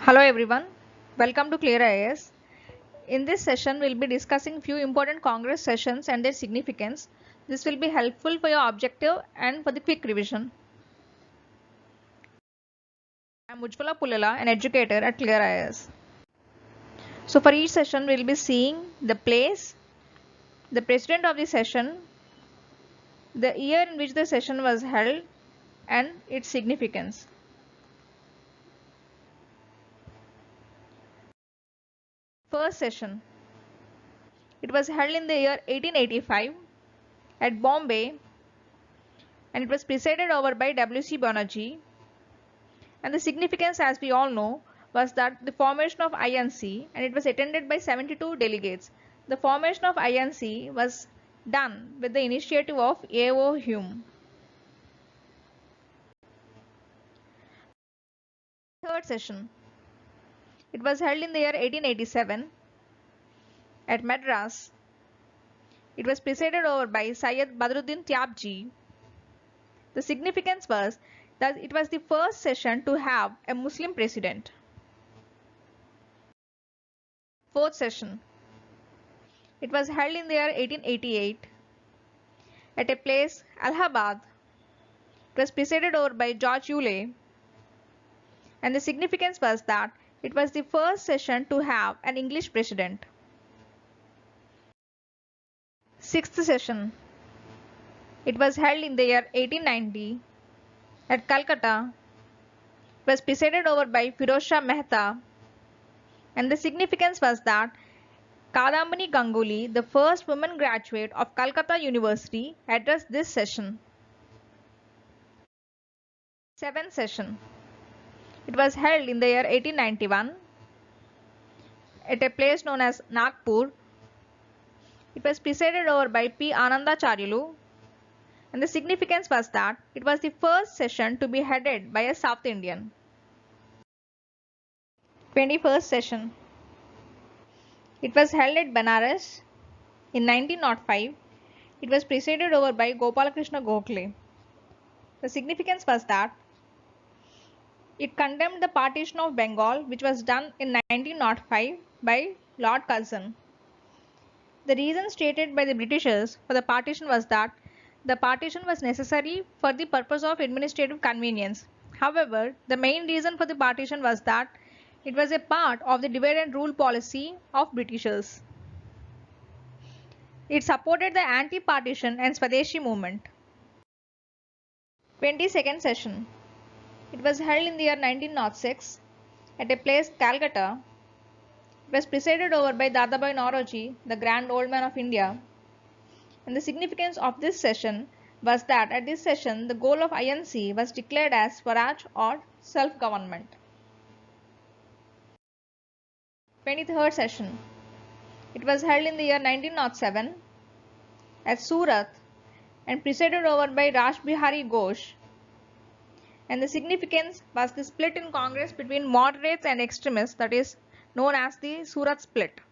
Hello everyone, welcome to ClearIAS. In this session, we'll be discussing few important Congress sessions and their significance. This will be helpful for your objective and for the quick revision. I'm Ujjwala Pullela, an educator at ClearIAS. So for each session, we'll be seeing the place, the president of the session, the year in which the session was held, and its significance. First session. It was held in the year 1885 at Bombay, and it was presided over by W.C. Banerjee. And the significance, as we all know, was that the formation of INC, and it was attended by 72 delegates. The formation of INC was done with the initiative of A.O. Hume. Third session. It was held in the year 1887 at Madras. It was presided over by Syed Badruddin Tyabji. The significance was that it was the first session to have a Muslim president. Fourth session. It was held in the year 1888 at a place, Allahabad. It was presided over by George Ulay, and the significance was that it was the first session to have an English president. Sixth session. It was held in the year 1890 at Calcutta. It was presided over by Firoz Shah Mehta, and the significance was that Kadambani Ganguly, the first woman graduate of Calcutta University, addressed this session. Seventh session. It was held in the year 1891 at a place known as Nagpur. It was presided over by P. Anandacharyalu, and the significance was that it was the first session to be headed by a South Indian. 21st session. It was held at Banaras in 1905. It was presided over by Gopalakrishna Gokhale. The significance was that it condemned the partition of Bengal, which was done in 1905 by Lord Curzon. The reason stated by the Britishers for the partition was that the partition was necessary for the purpose of administrative convenience. However, the main reason for the partition was that it was a part of the divide and rule policy of Britishers. It supported the anti-partition and Swadeshi movement. 22nd session. It was held in the year 1906 at a place, Calcutta. It was presided over by Dadabhai Naoroji, the Grand Old Man of India. And the significance of this session was that at this session the goal of INC was declared as Swaraj or self-government. 23rd session. It was held in the year 1907 at Surat and presided over by Raj Bihari Ghosh. And the significance was the split in Congress between moderates and extremists, that is known as the Surat split.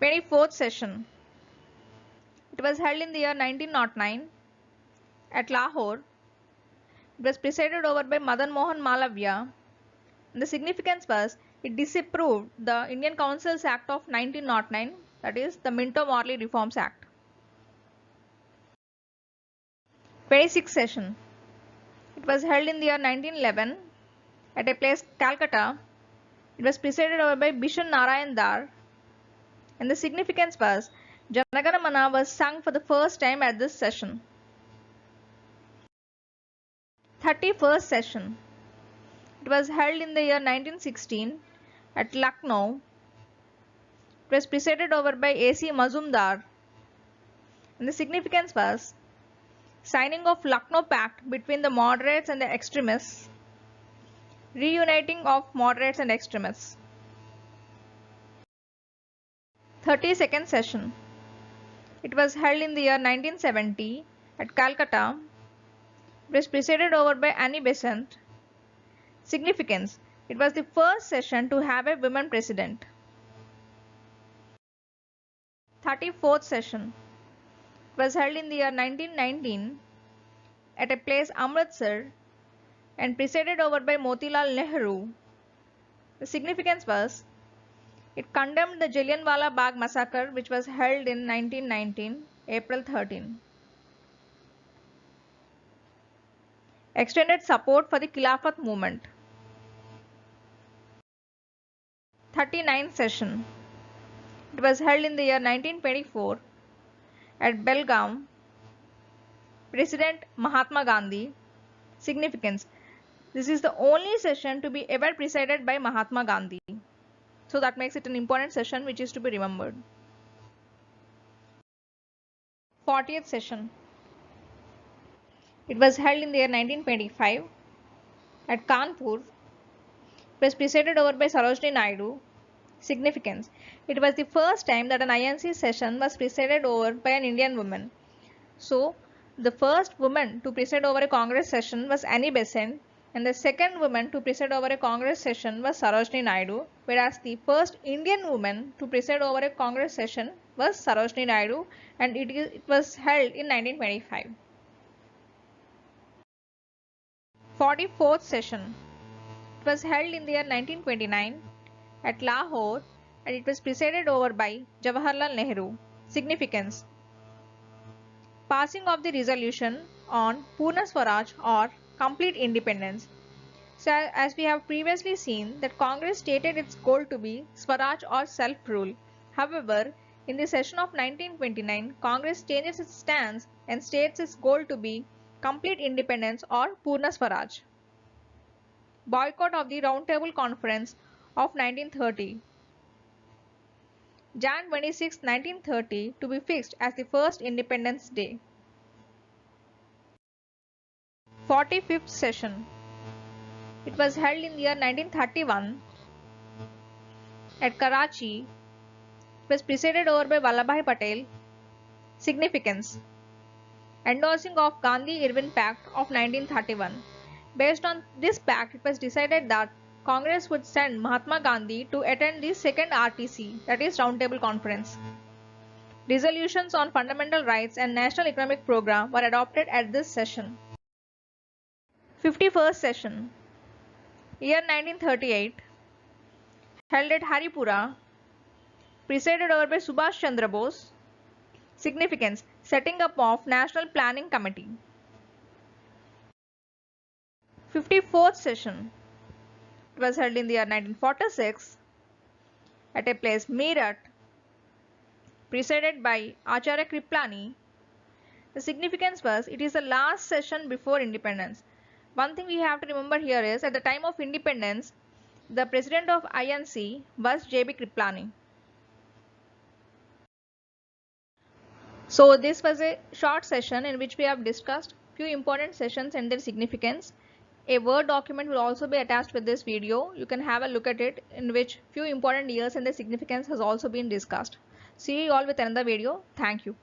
24th session. It was held in the year 1909 at Lahore. It was presided over by Madan Mohan Malaviya. And the significance was it disapproved the Indian Councils Act of 1909, that is the Minto-Morley Reforms Act. 26th session. It was held in the year 1911 at a place, Calcutta. It was presided over by Bishan Narayan Dar, and the significance was Janagana Mana was sung for the first time at this session. 31st session. It was held in the year 1916 at Lucknow. It was presided over by A.C. Mazumdar, and the significance was signing of Lucknow Pact between the moderates and the extremists, reuniting of moderates and extremists. 32nd session. It was held in the year 1970 at Calcutta. It was presided over by Annie Besant. Significance: it was the first session to have a woman president. 34th session. It was held in the year 1919 at a place, Amritsar. and presided over by Motilal Nehru. The significance was it condemned the Jallianwala Bagh massacre which was held in 1919, April 13. Extended support for the Khilafat movement. 39th session. It was held in the year 1924 at Belgaum. President Mahatma Gandhi. Significance. This is the only session to be ever presided by Mahatma Gandhi. So that makes it an important session which is to be remembered. 40th session. It was held in the year 1925 at Kanpur. It was presided over by Sarojini Naidu. Significance. It was the first time that an INC session was presided over by an Indian woman. So, the first woman to preside over a Congress session was Annie Besant, and the second woman to preside over a Congress session was Sarojini Naidu, whereas the first Indian woman to preside over a Congress session was Sarojini Naidu, and it was held in 1925. 44th session. It was held in the year 1929 at Lahore, and it was presided over by Jawaharlal Nehru. Significance. Passing of the resolution on Purna Swaraj or complete independence. So as we have previously seen that Congress stated its goal to be Swaraj or self-rule. However, in the session of 1929, Congress changes its stance and states its goal to be complete independence or Purna Swaraj. Boycott of the Round Table Conference of 1930. Jan 26, 1930 to be fixed as the first Independence Day. 45th session. It was held in the year 1931 at Karachi. It was presided over by Vallabhbhai Patel. Significance. Endorsing of Gandhi-Irwin Pact of 1931. Based on this pact, it was decided that Congress would send Mahatma Gandhi to attend the second RTC, that is Round Table Conference. Resolutions on fundamental rights and national economic program were adopted at this session. 51st session. Year 1938. Held at Haripura. Presided over by Subhash Chandra Bose. Significance. Setting up of National Planning Committee. 54th session. It was held in the year 1946 at a place Meerut, presided by Acharya Kriplani. The significance was it is the last session before independence. One thing we have to remember here is at the time of independence, the president of INC was J.B. Kriplani. So this was a short session in which we have discussed few important sessions and their significance. A Word document will also be attached with this video. You can have a look at it, in which few important years and their significance has also been discussed. See you all with another video. Thank you.